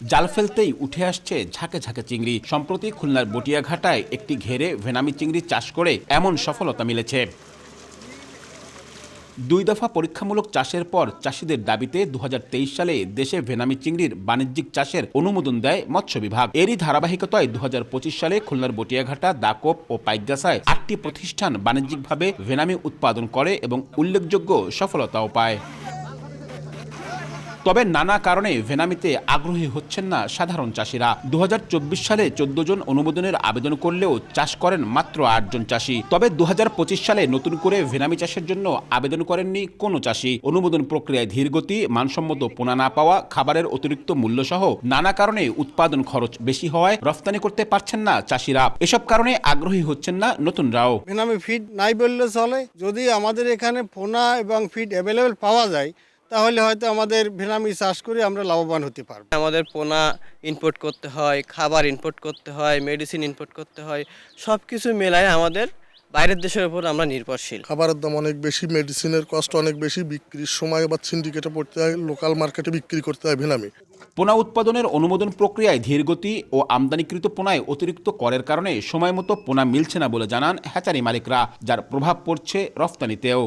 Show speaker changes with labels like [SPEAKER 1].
[SPEAKER 1] জাল ফেলতেই উঠে আসছে ঝাঁকে ঝাঁকে চিংড়ি। সম্প্রতি খুলনার বটিয়াঘাটায় একটি ঘেরে ভেনামি চিংড়ি চাষ করে এমন সফলতা মিলেছে। 2 দফা পরীক্ষামূলক চাষের পর চাষিদের দাবিতে 2023 সালে দেশে ভেনামি চিংড়ির বাণিজ্যিক চাষের অনুমোদন দেয় মৎস্য বিভাগ। এরই ধারাবাহিকতায় 2025 সালে খুলনার বটিয়াঘাটা, দাকোপ ও পাইকগাছায় 8টি প্রতিষ্ঠান বাণিজ্যিকভাবে ভেনামি উৎপাদন করে এবং উল্লেখযোগ্য সফলতাও পায়। তবে নানা কারণে ভেনামিতে আগ্রহী হচ্ছেন না সাধারণ চাষিরা। 2024 সালে 14 জন অনুমোদনের আবেদন করলেও চাষ করেন মাত্র 8 জন চাষি। তবে 2025 সালে নতুন করে ভেনামি চাষের জন্য আবেদন করেননি কোনো চাষি। অনুমোদন প্রক্রিয়ায় ধীরগতি, মানসম্মত পোনা না পাওয়া, খাবারের অতিরিক্ত মূল্য সহ নানা কারণে উৎপাদন খরচ বেশি হওয়ায় রফতানি করতে পারছেন না চাষিরা। এসব কারণে আগ্রহী হচ্ছেন না নতুনরাও।
[SPEAKER 2] ভেনামি ফিড নাই বললে চলে। যদি আমাদের এখানে পোনা এবং ফিড অ্যাভেলেবেল পাওয়া যায় তাহলে হয়তো আমাদের ভেনামি চাষ করে আমরা লাভবান হতে পারবো।
[SPEAKER 3] আমাদের পোনা ইনপুট করতে হয়, খাবার ইনপুট করতে হয়, মেডিসিন ইনপুট করতে হয়, সব কিছু মেলায় আমাদের বাইরের দেশের উপর আমরা নির্ভরশীল।
[SPEAKER 4] খাবারের দাম অনেক বেশি, মেডিসিনের কষ্ট অনেক বেশি, বিক্রির সময় আবার সিন্ডিকেটে পড়তে হয়, লোকাল মার্কেটে বিক্রি করতে হয় ভেনামি।
[SPEAKER 1] পোনা উৎপাদনের অনুমোদন প্রক্রিয়ায় ধীরগতি ও আমদানিকৃত পোনায় অতিরিক্ত করের কারণে সময়মতো পোনা মিলছে না বলে জানান হ্যাচারি মালিকরা, যার প্রভাব পড়ছে রফতানিতেও।